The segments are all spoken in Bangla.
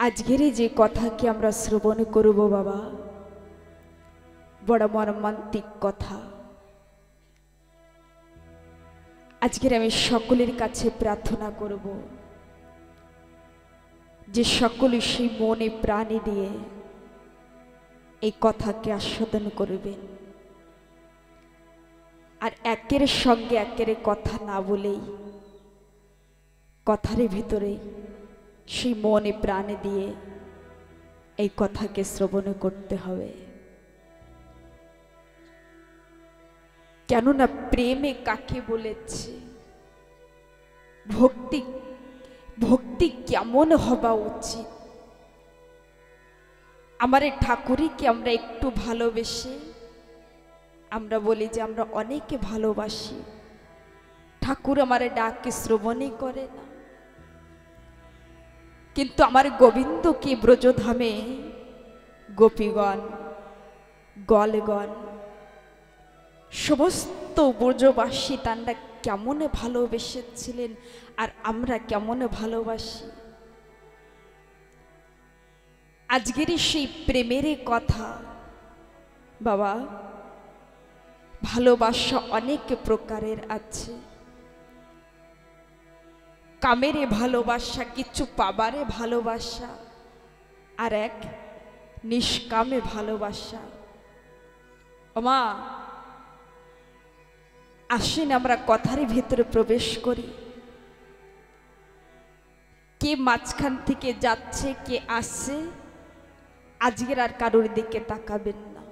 আজকের যে কথা কি আমরা শ্রবণ করব বাবা, বড় মর্মান্তিক কথা। আজকের আমি সকলের কাছে প্রার্থনা করব যে সকলে সেই মনে প্রাণে দিয়ে এই কথাকে আস্বাদন করবেন, আর একের সঙ্গে একের কথা না বলেই কথার ভিতরে সেই মনে প্রাণে দিয়ে এই কথাকে শ্রবণ করতে হবে। কেননা প্রেমে কাকে বলেছে, ভক্তি ভক্তি কেমন হওয়া উচিত। আমারে ঠাকুরকে আমরা একটু ভালোবেসে আমরা বলি যে আমরা অনেকে ভালোবাসি, ঠাকুর আমারে ডাকে শ্রবণই করে না। কিন্তু আমার গোবিন্দকে ব্রজধামে গোপীগণ গলগণ সমস্ত ব্রজবাসী তাঁরা কেমন ভালোবেসেছিলেন, আর আমরা কেমন ভালোবাসি। আজকের সেই প্রেমের কথা বাবা, ভালোবাসা অনেক প্রকারের আছে। কামেরে ভালোবাসা, কিছু পাবারে ভালোবাসা, আর এক নিষ্কামে ভালোবাসা। ওমা আসেন আমরা কথার ভিতরে প্রবেশ করি। কে মাঝখান থেকে যাচ্ছে, কে আসছে, আজকের আর কারোর দিকে তাকাবেন না।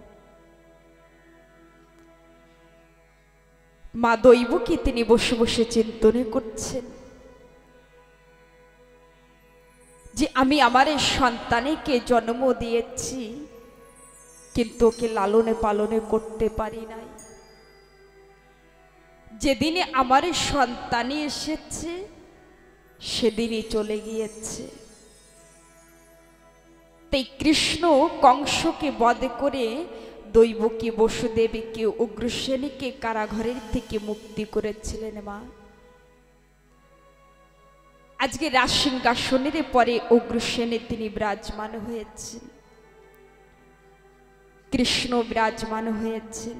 মা দৈবকী তিনি বসে বসে চিন্তনে করছেন যে আমি আমার এই সন্তানকে জন্ম দিয়েছি, কিন্তু ওকে লালনে পালনে করতে পারি নাই। যেদিনে আমার সন্তানই এসেছে সেদিনই চলে গিয়েছে। তাই কৃষ্ণ কংসকে বধ করে দৈবকী বসুদেবীকে উগ্রসেনীকে কারাঘরের থেকে মুক্তি করেছিলেন মা। আজকে রাজসিংহাসনের পরে উগ্রসেনে তিনি বিরাজমান হয়েছেন, কৃষ্ণ বিরাজমান হয়েছেন।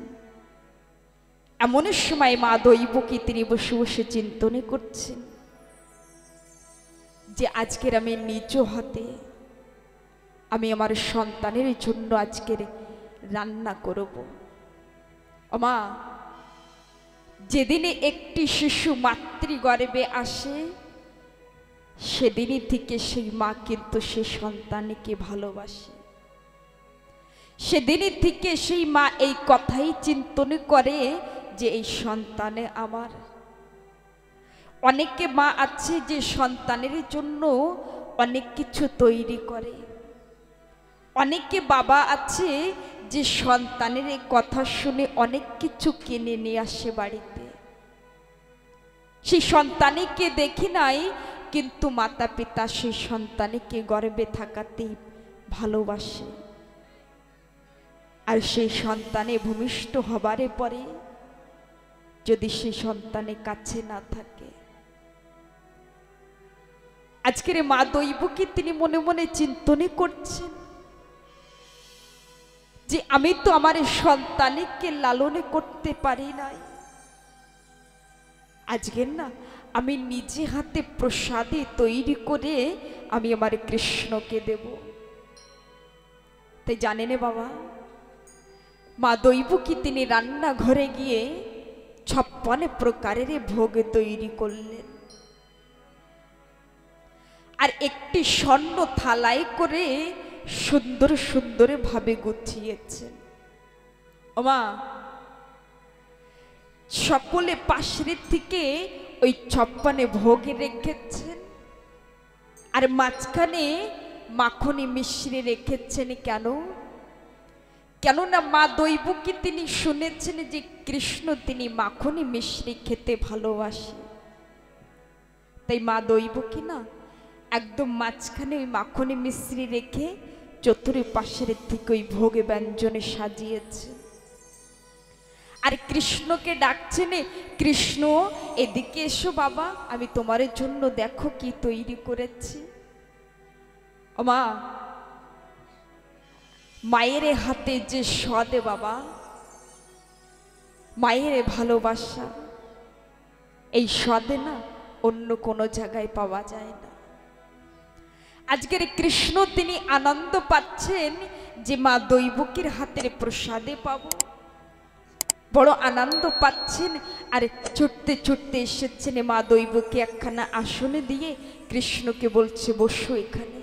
এমন সময় মা দৈবকী তিনি বসে বসে চিন্তনে করছেন যে আজকের আমি নিজ হাতে আমি আমার সন্তানের জন্য আজকের রান্না করব। মা, যেদিনে একটি শিশু মাতৃগর্ভে আসে সেদিনই থেকে সেই মা কিন্তু সে সন্তানকে ভালোবাসে। সেদিনই থেকে সেই মা এই কথাই চিন্তনে করে যে এই সন্তানে আমার। অনেকে মা আছে যে সন্তানের জন্য অনেক কিছু তৈরি করে, অনেকে বাবা আছে যে সন্তানের এই কথা শুনে অনেক কিছু কিনে নিয়ে আসে বাড়িতে। সেই সন্তানকে দেখি নাই, কিন্তু মাতা পিতা সেই সন্তানকে গর্ভে থাকাতেই ভালোবাসে। আর সেই সন্তানে ভূমিষ্ঠ হবারে পরে যদি সেই সন্তানের কাছে না থাকে, আজকের মা দৈবকী তিনি মনে মনে চিন্তনে করছেন যে আমি তো আমার সন্তানকে লালন করতে পারি নাই। আজকের না আমি নিজে হাতে প্রসাদে তৈরি করে আমি আমার কৃষ্ণকে দেব। তাই জানেন বাবা, মা দৈবকী তিনি রান্নাঘরে গিয়ে 56 প্রকারের ভোগ তৈরি করলেন, আর একটি স্বর্ণ থালায় করে সুন্দর সুন্দর ভাবে গুছিয়েছেন। ওমা, সকলে পাশের থেকে ওই 56 ভোগ রেখেছেন, আর মাঝখানে মাখনি মিশ্রি রেখেছেন। কেন? কেননা মা দৈবকী তিনি শুনেছেন যে কৃষ্ণ তিনি মাখনি মিশ্রি খেতে ভালোবাসে। তাই মা দৈবকী না একদম মাঝখানে ওই মাখনি মিশ্রি রেখে চতুর্পাশের থেকে ওই ভোগ ব্যঞ্জনে সাজিয়েছে। আর কৃষ্ণকে ডাকছেন, কৃষ্ণ এদিকে এসো বাবা, আমি তোমার জন্য দেখো কি তৈরি করেছি। ও মা, মায়ের হাতে যে স্বাদ বাবা, মায়ের ভালোবাসা, এই স্বাদে না অন্য কোনো জায়গায় পাওয়া যায় না। আজকের কৃষ্ণ তিনি আনন্দ পাচ্ছেন যে মা দৈবকীর হাতের প্রসাদে পাবো, বড় আনন্দ পাচ্ছেন। আর ছুটতে ছুটতে এসেছেন, মা দৈবকী একখানা আসনে দিয়ে কৃষ্ণকে বলছে বসো এখানে।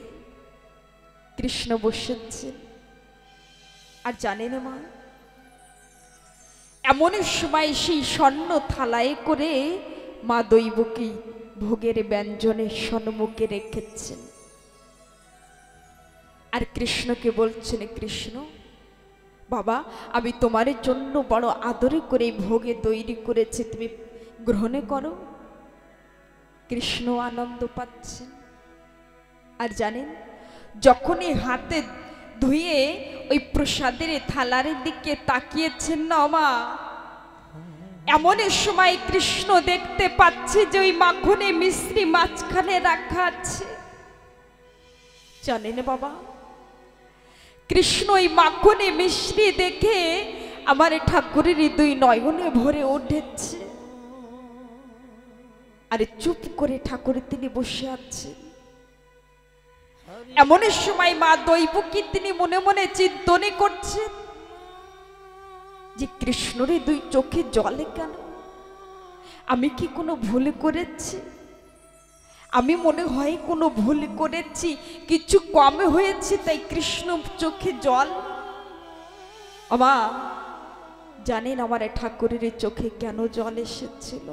কৃষ্ণ বসেছেন। আর জানেন মা, এমন সময় সেই স্বর্ণ থালায় করে মা দৈবকী ভোগের ব্যঞ্জনের সম্মুখে রেখেছেন। আর কৃষ্ণকে বলছেন, কৃষ্ণ বাবা, আমি তোমার জন্য বড় আদরে করে ভোগে তৈরি করেছি, তুমি গ্রহণ করো। কৃষ্ণ আনন্দ পাচ্ছেন। আর জানেন, যখনই হাতে ধুয়ে ওই প্রসাদের থালার দিকে তাকিয়েছেন না মা, এমন সময় কৃষ্ণ দেখতে পাচ্ছে যে ওই মাখনে মিশ্রি মাঝখানে রাখা আছে। জানেন বাবা, কৃষ্ণ ওই মাখনে মিশ্রি দেখে আমার ঠাকুরের দুই নয়নে ভরে উঠেছে। আরে চুপ করে ঠাকুর তিনি বসে আছেন। এমন সময় মা দৈবকী তিনি মনে মনে চিন্তনে করছেন যে কৃষ্ণরে দুই চোখে জলে কেন? আমি কি কোনো ভুল করেছি? আমি মনে হয় কোনো ভুল করেছি, কিছু কম হয়েছে, তাই কৃষ্ণ চোখে জল। আমা জানেন আমার ঠাকুরের চোখে কেন জল এসেছিল?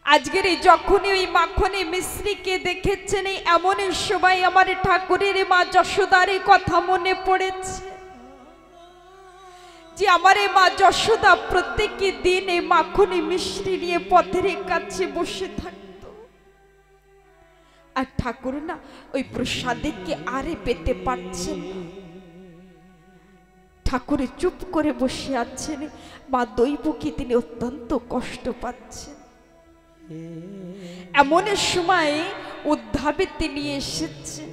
আজকের যখনই ওই মাখনে মিশ্রিকে দেখেছেন, এই এমন সময় আমার ঠাকুরের মা যশোদার কথা মনে পড়েছে যে আমার মা যশোদা প্রত্যেক দিন এই মাখনে মিশ্রি নিয়ে পথের কাছে বসে থাকত। আর ঠাকুর না ওই প্রসাদকে আরে পেতে পারছেন না। ঠাকুর চুপ করে বসে আছেন, মা দৈবকী তিনি অত্যন্ত কষ্ট পাচ্ছেন। এমন সময় উদ্ধাবে তিনি এসেছেন।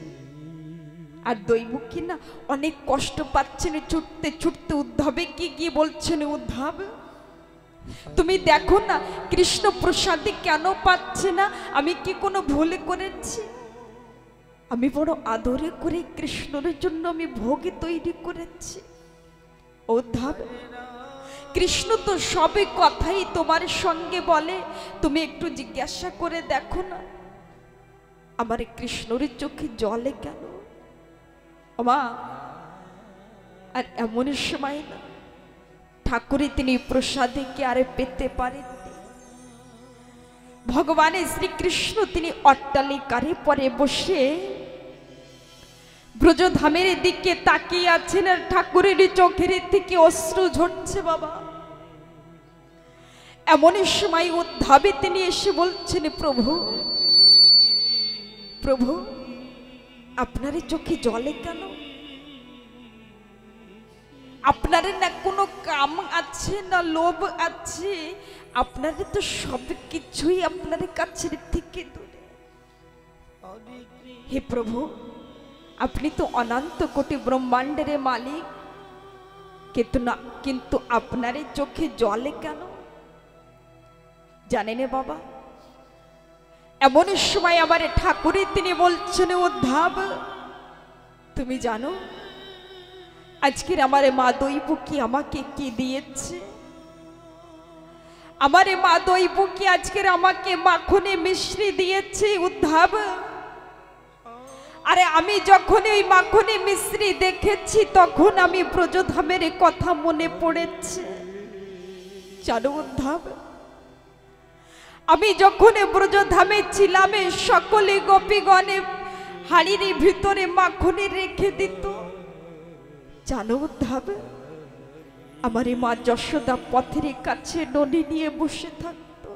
আর দৈবকী না অনেক কষ্ট পাচ্ছেন, ছুটতে ছুটতে উদ্ধাবে কি গিয়ে বলছেন, উদ্ধাব তুমি দেখো না কৃষ্ণ প্রসাদে কেন পাচ্ছে না? আমি কি কোনো ভুল করেছি? আমি বড় আদরে করে কৃষ্ণের জন্য আমি ভোগে তৈরি করেছি। উদ্ধাব, কৃষ্ণ তো সবে কথাই তোমার সঙ্গে বলে, তুমি একটু জিজ্ঞাসা করে দেখো না আমার কৃষ্ণের চোখে জলে কেন? মা, আর এমন সময় না ঠাকুরে তিনি প্রসাদে কি আরে পেতে পারেননি। ভগবান শ্রীকৃষ্ণ তিনি অট্টালিকারে পরে বসে ব্রজধামের দিকে তাকিয়ে আছেন। আর ঠাকুরের চোখের থেকে অশ্রু ঝরছে বাবা। এমন সময় উদ্ধাবে তিনি এসে বলছেন, প্রভু প্রভু আপনার চোখে জলে কেন? আপনার না কোনো কাম আছে না লোভ আছে? আপনার তো সব কিছুই আপনার কাছের থেকে দূরে। হে প্রভু, আপনি তো অনন্ত কোটি ব্রহ্মাণ্ডের মালিক, কিন্তু আপনার চোখে জলে কেন? জানেন বাবা, এমন সময় আমার ঠাকুরে তিনি বলছেন, উদ্ধাব তুমি জানো আজকের আমার মা দৈবকী আমাকে কি দিয়েছে? আমার মা দৈবকী আজকের আমাকে মাখনে মিশ্রি দিয়েছে। উদ্ধাব, আরে আমি যখন ওই মাখনে মিশ্রি দেখেছি তখন আমি ব্রজধামের কথা মনে পড়েছে। জানো উদ্ধাব, আমি যখন ব্রজধামে ছিলাম সকলে গোপীগণে হাড়ির ভিতরে মাখনে রেখে দিত। জানো উদ্ধাব, আমার মা যশোদা পথের কাছে ননি নিয়ে বসে থাকতো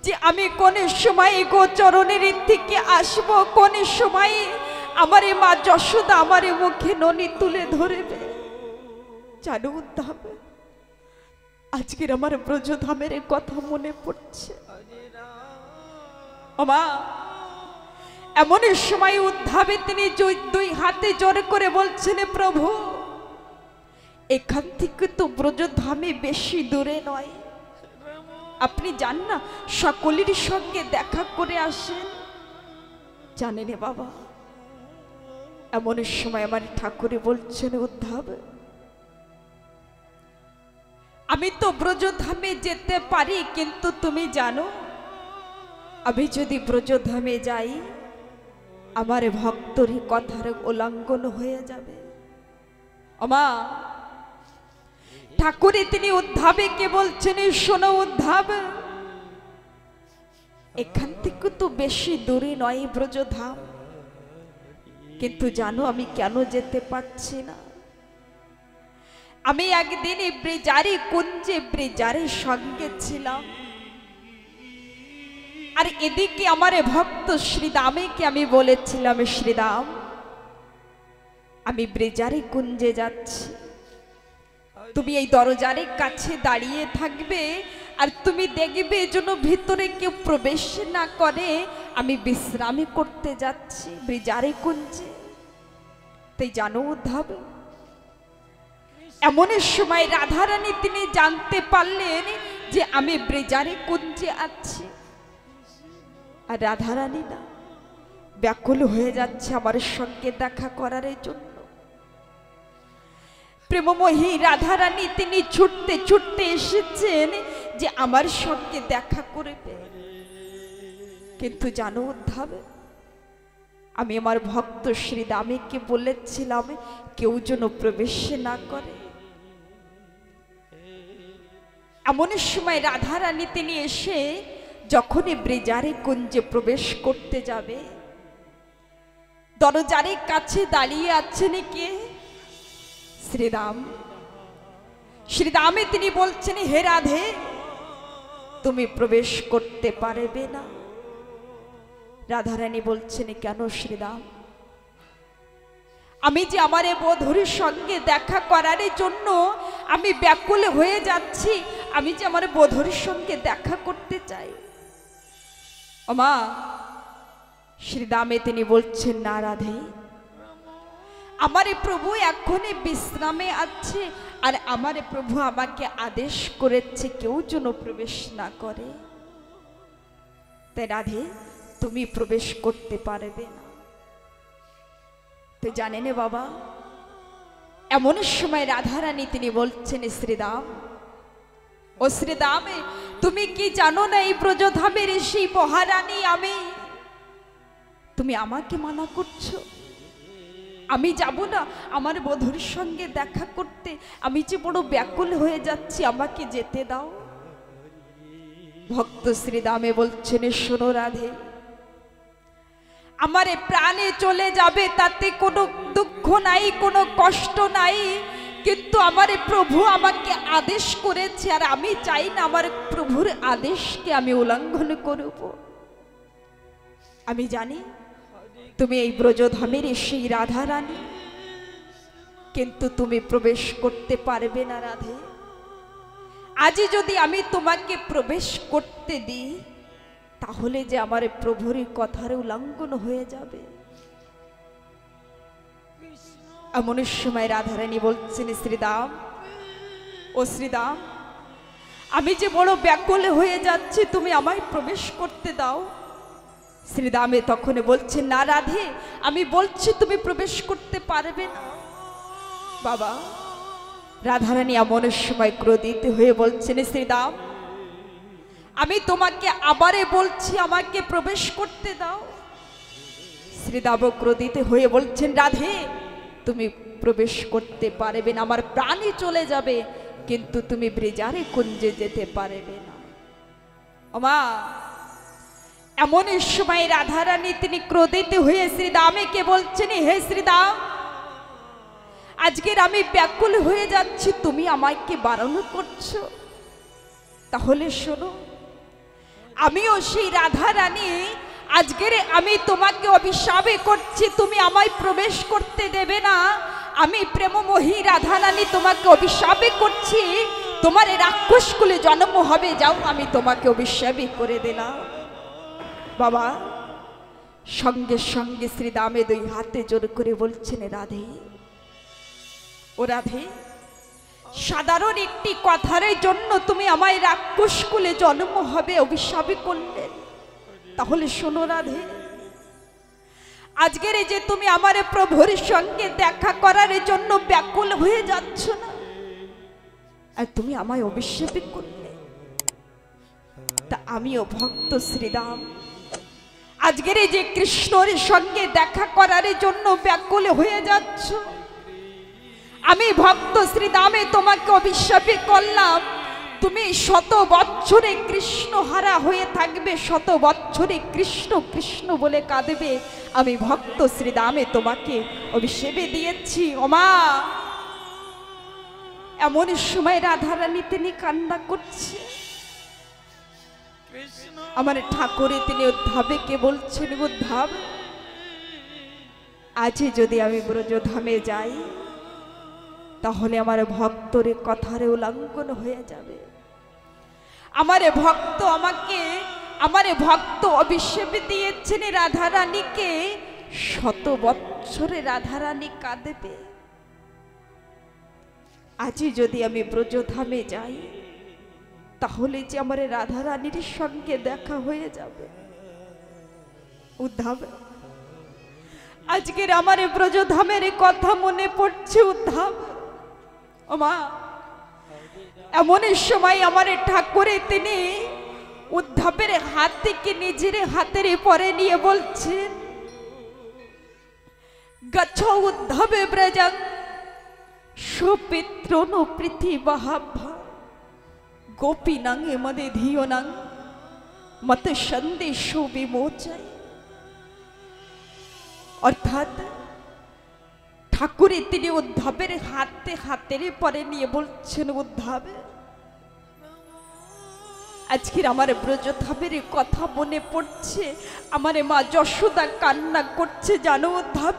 যে আমি কোন সময় গোচরণের থেকে আসবো, কোন সময় আমার মা যশোদা আমার মুখে ননি তুলে ধরবে। জানো উদ্ধাব, আজকের আমার ব্রজধামের কথা মনে পড়ছে। মা এমন সময় উদ্ধাবে তিনি দুই হাতে জোরে করে বলছেন, প্রভু এখান থেকে তো ব্রজধামে বেশি দূরে নয়, আপনি যান না, সকলের সঙ্গে দেখা করে আসেন। জানেন বাবা, এমন সময় আমার ঠাকুরে বলছেন, উদ্ধাব আমি তো ব্রজধামে যেতে পারি, কিন্তু তুমি জানো আমি যদি ব্রজধামে যাই আমার ভক্তরই কথার উল্লঙ্ঘন হয়ে যাবে। আমা ঠাকুরে তিনি উদ্ধাবে কে বলছেন, শোনো উদ্ধাব, এখান থেকে তো বেশি দূরে নয় ব্রজধাম, কিন্তু জানো আমি কেন যেতে পারছি না? আমি একদিন ব্রিজারি কুঞ্জে ব্রিজারের সঙ্গে ছিলাম, আর এদিকে আমার ভক্ত শ্রীদামেকে আমি বলেছিলাম, শ্রীদাম আমি ব্রিজারি কুঞ্জে যাচ্ছি, তুমি এই দরজার কাছে দাঁড়িয়ে থাকবে, আর তুমি দেখবে যেন ভিতরে কেউ প্রবেশ না করে, আমি বিশ্রামে করতে যাচ্ছি ব্রিজারি কুঞ্জে। তাই জানো উদ্ধাব, এমন সময় রাধারানী তিনি জানতে পারলেন যে আমি ব্রিজারি কুঞ্জে আছি, আর রাধারানী না ব্যাকুল হয়ে যাচ্ছে আমার সঙ্গে দেখা করার জন্য। প্রেমময়ী রাধারানী তিনি ছুটতে ছুটতে এসেছেন যে আমার সঙ্গে দেখা করবে, কিন্তু জানো উদ্ধাব, আমি আমার ভক্ত শ্রীদামেকে বলেছিলাম কেউ যেন প্রবেশ না করে। এমন সময় রাধারানী তিনি এসে যখনই ব্রিজারে কুঞ্জে প্রবেশ করতে যাবে, দরজার কাছে দাঁড়িয়ে আছেন কে? শ্রীদাম। শ্রীদামে তিনি বলছেন, হে রাধে তুমি প্রবেশ করতে পারবে না। রাধারানী বলছেন, কেন শ্রীদাম? আমি যে আমার বধূর সঙ্গে দেখা করার জন্য আমি ব্যাকুল হয়ে যাচ্ছি, আমি যে আমার বধূর সঙ্গে দেখা করতে চাই। ওমা শ্রীদামে তিনি বলছেন, না রাধে, আমার প্রভু এখনই বিশ্রামে আছে, আর আমার প্রভু আমাকে আদেশ করেছে কেউ যেন প্রবেশ না করে। তাই রাধে তুমি প্রবেশ করতে পারবে না। তো জানেন বাবা, এমন সময় রাধারানী তিনি বলছেন, শ্রীদাম ও শ্রীদাম, তুমি কি জানো না এই ব্রজধামের সেই মহারানী আমি? তুমি আমাকে মানা করছো? আমি যাব না আমার বধূর সঙ্গে দেখা করতে, আমি যে বড় ব্যাকুল হয়ে যাচ্ছি, আমাকে যেতে দাও। ভক্ত শ্রীদামে বলছেন, শোনো রাধে, আমার প্রাণে চলে যাবে তাতে কোনো দুঃখ নাই, কোনো কষ্ট নাই, কিন্তু আমার প্রভু আমাকে আদেশ করেছে, আর আমি চাই না আমার প্রভুর আদেশকে আমি উল্লঙ্ঘন করব। আমি জানি তুমি এই ব্রজধামের সেই রাধারানী, কিন্তু তুমি প্রবেশ করতে পারবে না রাধে। আজই যদি আমি তোমাকে প্রবেশ করতে দিই, তাহলে যে আমার প্রভুর কথার উল্লঙ্ঘন হয়ে যাবে। এমন সময় রাধারানী বলছেন, শ্রীদাম ও শ্রীদাম, আমি যে বড় ব্যাকুল হয়ে যাচ্ছি, তুমি আমায় প্রবেশ করতে দাও। শ্রীদামে তখন বলছেন, না রাধে, আমি বলছি তুমি প্রবেশ করতে পারবে না। বাবা রাধারানী এমন সময় ক্রোধিত হয়ে বলছেন, শ্রীদাম আমি তোমাকে আবারে বলছি আমাকে প্রবেশ করতে দাও। শ্রীদাম ক্রোধিত হয়ে বলছেন, রাধে তুমি প্রবেশ করতে পারবে না, আমার প্রাণই চলে যাবে, কিন্তু তুমি ব্রিজারে কুঞ্জে যেতে পারবে না। ওমা এমন সময় রাধারানী তিনি ক্রোধিত হয়ে শ্রীদামেকে বলছেন, হে শ্রীদাম, আজকের আমি ব্যাকুল হয়ে যাচ্ছি, তুমি আমাকে বারণ করছো। তাহলে শোনো, আমিও সেই রাধারানী, আজকের আমি তোমাকে অভিশাপে করছি, তুমি আমায় প্রবেশ করতে দেবে না। আমি প্রেমমোহী রাধারানী তোমাকে অভিশাপে করছি, তোমার রাক্ষস কুলে জন্ম হবে, যাও আমি তোমাকে অভিশাপে করে দিলাম। বাবা সঙ্গে সঙ্গে শ্রীদামে দুই হাতে জোর করে বলছেন, রাধে ও রাধে, সাধারণ একটি কথার জন্য তুমি আমায় রাক্ষস কুলে জন্ম হবে অভিশাপে করলেন। তাহলে শোনো রাধে, আজকের এই যে তুমি আমার প্রভুর সঙ্গে দেখা করার জন্য ব্যাকুল হয়ে যাচ্ছ না, আর তুমি আমায় অভিশাপে করলে, তা আমিও ভক্ত শ্রীরাম আজকের এই যে কৃষ্ণের সঙ্গে দেখা করার জন্য ব্যাকুল হয়ে যাচ্ছ, আমি ভক্ত শ্রীরামে তোমাকে অভিশাপে করলাম, তুমি শত বৎসরে কৃষ্ণ হারা হয়ে থাকবে, শত বৎসরে কৃষ্ণ কৃষ্ণ বলে কাঁদবে। আমি ভক্ত শ্রীরামে তোমাকে অভিশাপে দিয়েছি। ওমা, এমন সময় রাধারানী তিনি কান্না করছে। আমার ঠাকুরে তিনি উদ্ধবকে বলছেন, উদ্ধব, আজ যদি আমি ব্রজধামে যাই তাহলে আমার ভক্তর কথার উল্লঙ্ঘন হয়ে যাবে। আমার ভক্ত অভিশাপ দিয়েছেন রাধারানীকে, শত বৎসরে রাধারানী কাঁদবে। আজ যদি আমি ব্রজধামে যাই তাহলে যে আমার রাধারানীর সঙ্গে দেখা হয়ে যাবে। উদ্ধব, আজকের আমার ব্রজধামের কথা মনে পড়ছে। উদ্ধব, ওমা, এমন সময় আমার ঠাকুরে তিনি উদ্ধবের হাত থেকে নিজের হাতের পরে নিয়ে বলছেন, গচ্ছ উদ্ধবে ব্রজং সুপিত্রন পৃথিবাহাভ্যা গোপীনাং মদে ধিয়নাং মত সন্দেশ বিমোচয়। অর্থাৎ ঠাকুরে তিনি উদ্ধবের হাতের পরে নিয়ে বলছেন, উদ্ধব, আজকের আমার ব্রজধামের কথা মনে পড়ছে, আমার মা যশোদা কান্না করছে। জানো উদ্ধব,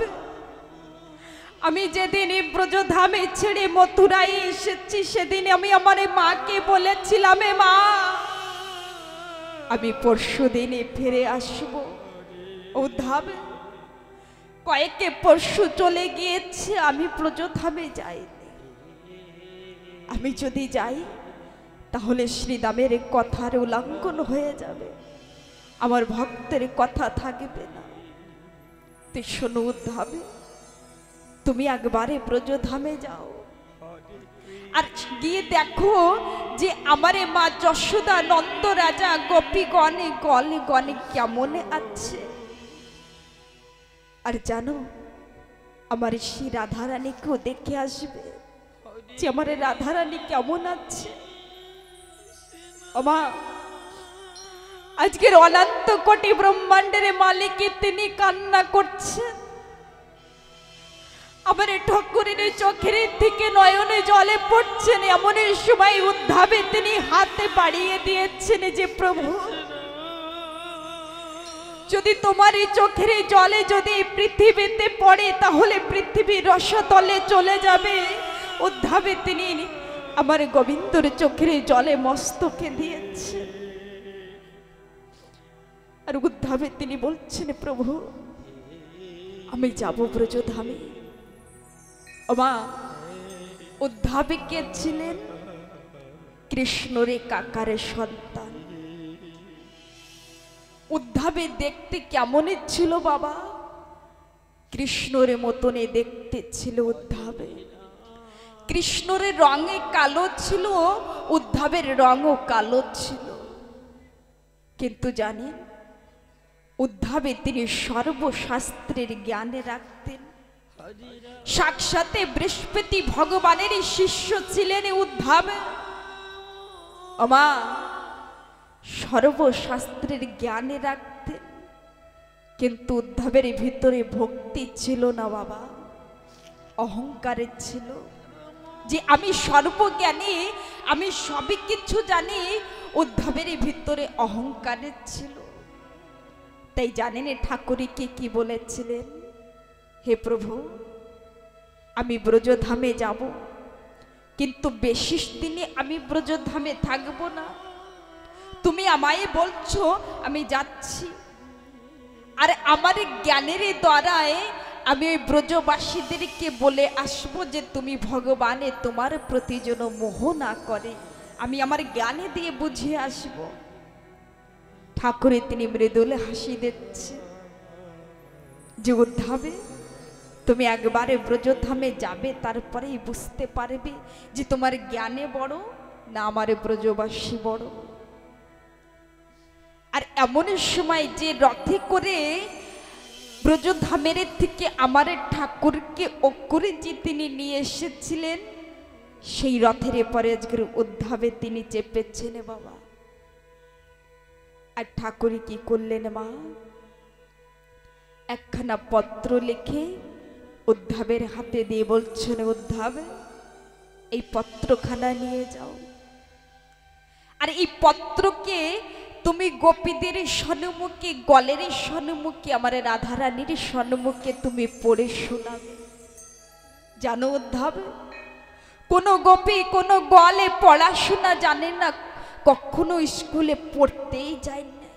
আমি যেদিন ব্রজধামে ছেড়ে মথুরায় এসেছি সেদিন আমি আমার মাকে বলেছিলাম, মা, আমি পরশু দিনে ফিরে আসব। উদ্ধব, কয়েকে পরশু চলে গিয়েছে, আমি ব্রজধামে যাইনি। আমি যদি যাই তাহলে শ্রীরামের কথার উল্লঙ্ঘন হয়ে যাবে, আমার ভক্তের কথা থাকবে না। তুই শোনো উদ্ধব, তুমি একবারে ব্রজধামে যাও, আর গিয়ে দেখো যে আমারে মা যশোদা, নন্দ রাজা, গোপীগণে গলে গণে কেমন আছে। আর জানো, আমার সেই রাধারানীকেও দেখে আসবে যে আমার রাধারানী কেমন আছে। ওমা, আজকের অনন্ত কোটি ব্রহ্মাণ্ডের মালিক তিনি কান্না করছেন। আমার ঠাকুরের চোখের থেকে নয়নে জলে পড়ছেন। এমন সময় উদ্ধবে তিনি হাতে বাড়িয়ে দিয়েছেন যে, প্রভু, যদি তোমার এই চোখের জলে যদি পৃথিবীতে পড়ে তাহলে পৃথিবীর রসতলে চলে যাবে। উদ্ধবে তিনি আমার গোবিন্দর চোখের জলে মস্তকে দিয়েছেন। আর উদ্ধবে তিনি বলছেন, প্রভু, আমি যাব ব্রজধামে। ওমা, উদ্ধবে কে ছিলেন? কৃষ্ণরে কাকারে সন্তান। উদ্ধবে দেখতে কেমন ছিল বাবা? কৃষ্ণরে মতনে দেখতে ছিল উদ্ধবে। কৃষ্ণরের রঙে কালো ছিল, উদ্ধবের রঙও কালো ছিল। কিন্তু জানেন, উদ্ধবে তিনি সর্বশাস্ত্রের জ্ঞানে রাখতেন। সাক্ষাতে বৃহস্পতি ভগবানের শিষ্য ছিলেন উদ্ধব। আমা, সর্বশাস্ত্রের জ্ঞানে রাখতেন, কিন্তু উদ্ধবের ভিতরে ভক্তি ছিল না বাবা, অহংকারের ছিল। যে আমি সর্বজ্ঞানী, আমি সবই কিছু জানি, উদ্ধবের ভিতরে অহংকারের ছিল। তাই জানেন ঠাকুরকে কি বলেছিলেন? হে প্রভু, আমি ব্রজধামে যাব, কিন্তু বেশি দিনে আমি ব্রজধামে থাকবো না। তুমি আমায় বলছো আমি যাচ্ছি, আর আমার জ্ঞানের দ্বারায় আমি ওই ব্রজবাসীদেরকে বলে আসবো যে তুমি ভগবানে তোমার প্রতি যেন মোহ না করে, আমি আমার জ্ঞানে দিয়ে বুঝিয়ে আসব। ঠাকুরের তিনি মৃদুলে হাসি দিচ্ছে যে উদ্ধাবে তুমি একবারে ব্রজধামে যাবে, তারপরেই বুঝতে পারবে যে তোমার জ্ঞানে বড় না আমার ব্রজবাসী বড়। আর এমন সময় যে রথে করে ব্রজধামের থেকে আমার ঠাকুরকে অকুরে যে তিনি নিয়ে এসেছিলেন, সেই রথের পরে আজকের উদ্ধাবে তিনি চেপেছেন বাবা। আর ঠাকুর কি করলেন মা, একখানা পত্র লিখে উদ্ধাবের হাতে দিয়ে বলছেন, উদ্ধাব এই পত্রখানা নিয়ে যাও, আর এই পত্রকে তুমি গোপীদের সম্মুখে, গলের সম্মুখে, আমার রাধারানীর সম্মুখে তুমি পড়ে শোনাবে। জানো উদ্ধাব, কোনো গোপী কোনো গলে পড়াশোনা জানে না, কখনো স্কুলে পড়তেই যায় না,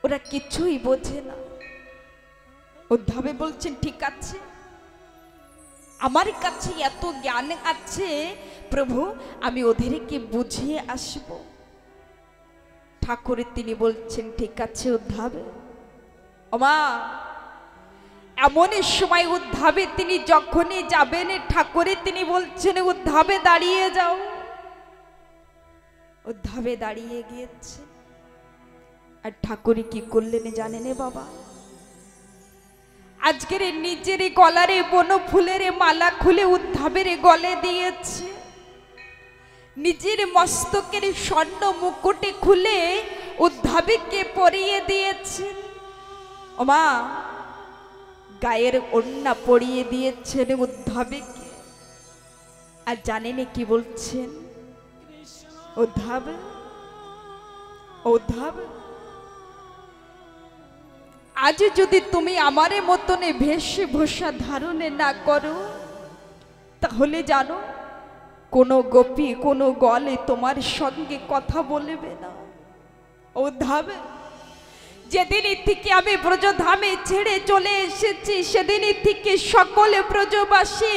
ওরা কিছুই বোঝে না। উদ্ধাবে বলছেন ঠিক আছে, আমার কাছে এত জ্ঞান আছে প্রভু, আমি ওদেরকে বুঝিয়ে আসব। ঠাকুর তিনি বলছেন ঠিক আছে উদ্ধাবে। ওমা এমন সময় উদ্ধাবে তিনি যখনই যাবেন, ঠাকুরে তিনি বলছেন উদ্ধাবে দাঁড়িয়ে যাও। উদ্ধাবে দাঁড়িয়ে গিয়েছে। আর ঠাকুরে কি করলেন জানেন বাবা, আজকের নিজের গলারে বন ফুলের মালা খুলে উদ্ধাবের গলে দিয়েছে, নিজের মস্তকের স্বর্ণ মুকুটে খুলে উদ্ধাবিকে পরিয়ে দিয়েছেন। ওমা গায়ের ওড়না পরিয়ে দিয়েছেন উদ্ধাবিকে। আর জানেন কি বলছেন, উদ্ধাব উদ্ধাব আজ যদি তুমি আমারে মতনে বেশভূষা ধারণে না করো, তাহলে জানো কোনো গোপী কোনো গলে তোমার সঙ্গে কথা বলবে না। উদ্ধাব যেদিন থেকে আমি ব্রজধামে ছেড়ে চলে এসেছি, সেদিন থেকে সকলে ব্রজবাসী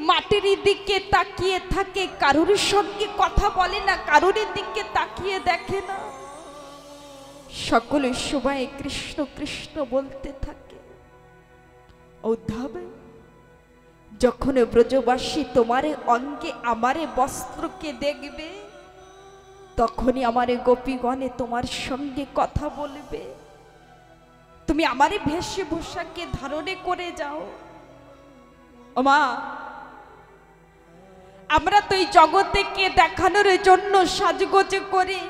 মাটির দিকে তাকিয়ে থাকে, কারোর সঙ্গে কথা বলে না, কারোর দিকে তাকিয়ে দেখে না, সকলের সবাই কৃষ্ণ কৃষ্ণ বলতে থাকে। উদ্ধাব যখন ব্রজবাসী তোমারে অঙ্গে আমারে বস্ত্রকে দেখবে, তখনই আমারে গোপীগণে তোমার সঙ্গে কথা বলবে, তুমি আমারে বেশভূষাকে ধারণে করে যাও। ওমা আমরা তো এই জগতেকে দেখানোর জন্য সাজগোজ করি,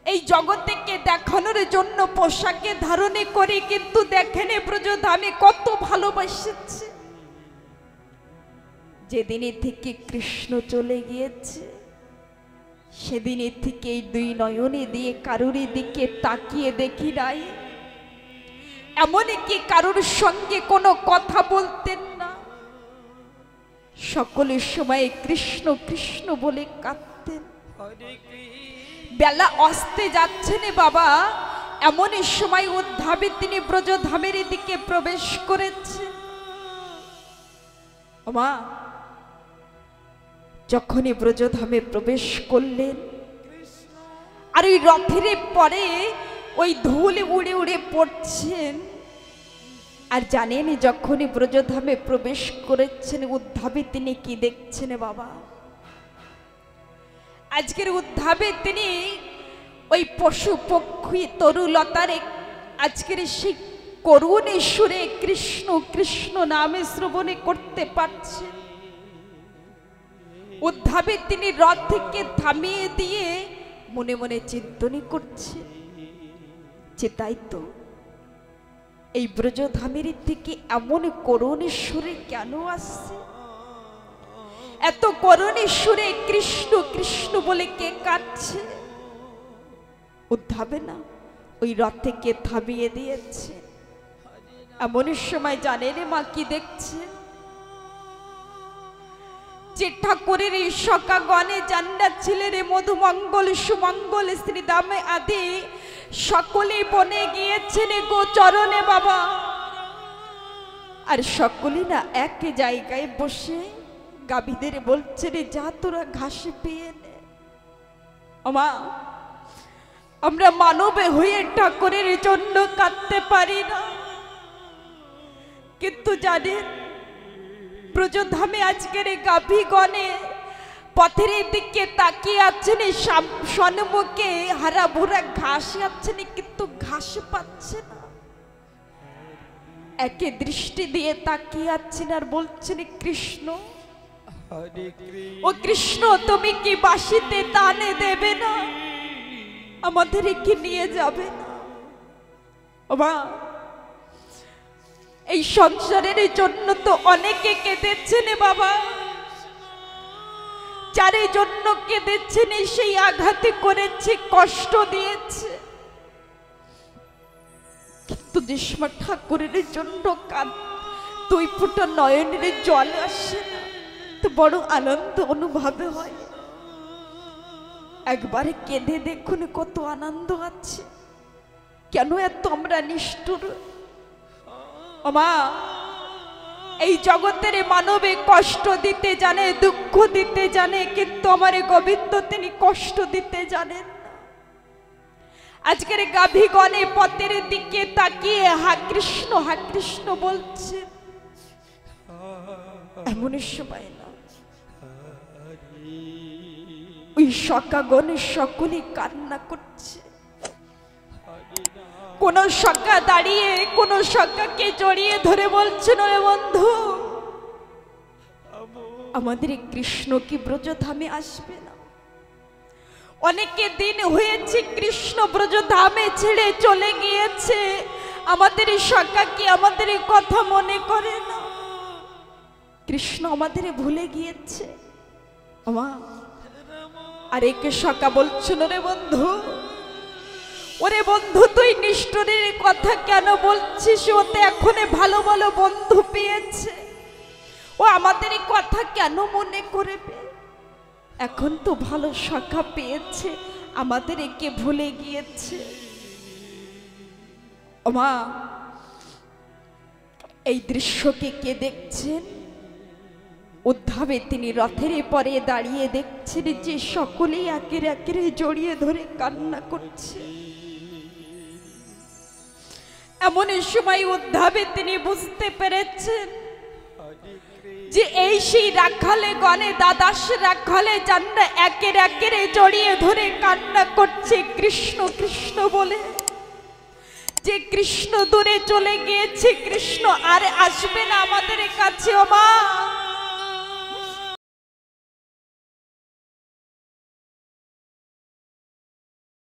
এই জগতেকে দেখানোর জন্য পোশাকে ধারণে করি, কিন্তু দেখেন ব্রজধামে কত ভালোবাসেছে। যেদিনে থেকে কৃষ্ণ চলে গিয়েছে, সেদিনে থেকে এই দুই নয়নে দিয়ে কারোর দিকে তাকিয়ে দেখি নাই, এমনকি কারোর সঙ্গে কোনো কথা বলতেন না, সকলের সময় কৃষ্ণ কৃষ্ণ বলে কাঁদতেন। বেলা অস্তে যাচ্ছে না বাবা, এমন সময় উদ্ধাবে তিনি ব্রজধামের দিকে প্রবেশ করেছে। মা যখনই ব্রজধামে প্রবেশ করলেন, আর ওই রথের পরে ওই ধুল উড়ে উড়ে পড়ছেন। আর জানেন যখনই ব্রজধামে প্রবেশ করেছেন, উদ্ধাবে তিনি কি দেখছেন বাবা, আজকের উদ্ধাবে তিনি ওই পশু পক্ষী তরুলতারে আজকের সেই করুণ সুরে কৃষ্ণ কৃষ্ণ নামে শ্রবণে করতে পারছেন। উদ্ধাবে তিনি রথ থেকে থামিয়ে দিয়ে মনে মনে চিন্তনই করছেন যে তাই তো, এই ব্রজধামের থেকে এমন করুণ সুরে কেন আসছে, এত করুণ সুরে কৃষ্ণ কৃষ্ণ বলে কে কাঁদছে। উদ্ধাবে না ওই রথ থেকে থামিয়ে দিয়েছে। এমন সময় জানেন মা কি দেখছে, যে ঠাকুরের এই সখাগণে জান্নাত ছিলেন মধুমঙ্গল সুমঙ্গল শ্রীদামে আদি সকলে বনে গিয়েছেন গো চরণে বাবা, আর সকলে না এক জায়গায় বসে গাভীদের বলছে রে যা তোরা ঘাসে পেয়ে নে। আমা আমরা মানবে হয়ে ঠাকুরের জন্য কাঁদতে পারি না, কিন্তু জানেন ব্রজধামে আজকের গাভীগণে পথের দিকে তাকিয়ে আছেন, সম্মুখে হারা ভরা ঘাস আছেন, কিন্তু ঘাস পাচ্ছে না। একে দৃষ্টি দিয়ে তাকিয়ে আছেন আর বলছেন কৃষ্ণ, ও কৃষ্ণ তুমি কি বাঁশিতে টানে দেবে না, আমাদের কি নিয়ে যাবে না? বাবা এই সংসারের জন্য তো অনেকে কেঁদেছেন বাবা, যার জন্য কেঁদেছেন সেই আঘাতে করেছে, কষ্ট দিয়েছে, কিন্তু দেশমা ঠাকুরের জন্য দুই ফোঁটা নয়নের জল আসে না, তো বড় আনন্দ অনুভব হয়। একবারে কেঁদে দেখুন কত আনন্দ আছে। কেন এত আমরা নিষ্ঠুর? মা এই জগতের মানবে কষ্ট দিতে জানে, দুঃখ দিতে জানে, কিন্তু আমার গোবিন্দ তিনি কষ্ট দিতে জানেন না। আজকের গাভীগণে পথের দিকে তাকিয়ে হা কৃষ্ণ বলছে, এমন সময় না ওই সখাগণে সকলে কান্না করছে। কোন সখা দাঁড়িয়ে কোন সখাকে জড়িয়ে ধরে বলছেন, ওরে বন্ধু আমাদের কৃষ্ণ কি ব্রজধামে আসবে না? অনেকে দিন হয়েছে কৃষ্ণ ব্রজধামে ছেড়ে চলে গিয়েছে, আমাদের সখা কি আমাদের কথা মনে করে না? কৃষ্ণ আমাদের ভুলে গিয়েছে। আর একে সখা বলছেন, ওরে বন্ধু তুই নিষ্ঠুরের কথা কেন বলছিস? ও তো এখন ভালো ভালো বন্ধু পেয়েছে, ও আমাদের কথা কেন মনে করবে? এখন তো ভালো সখা পেয়েছে, আমাদের একে ভুলে গিয়েছে। মা এই দৃশ্যকে কে দেখছেন? উদ্ধাবে তিনি রথের পরে দাঁড়িয়ে দেখছেন যে সকলেই একের একের জড়িয়ে ধরে কান্না করছে। এমন সময় উদ্ধাবে তিনি বুঝতে পেরেছেন যে এই সেই রাখালে গণে দাদাস রাখালে যারা একের একের জড়িয়ে ধরে কান্না করছে কৃষ্ণ কৃষ্ণ বলে, যে কৃষ্ণ দূরে চলে গিয়েছে, কৃষ্ণ আর আসবে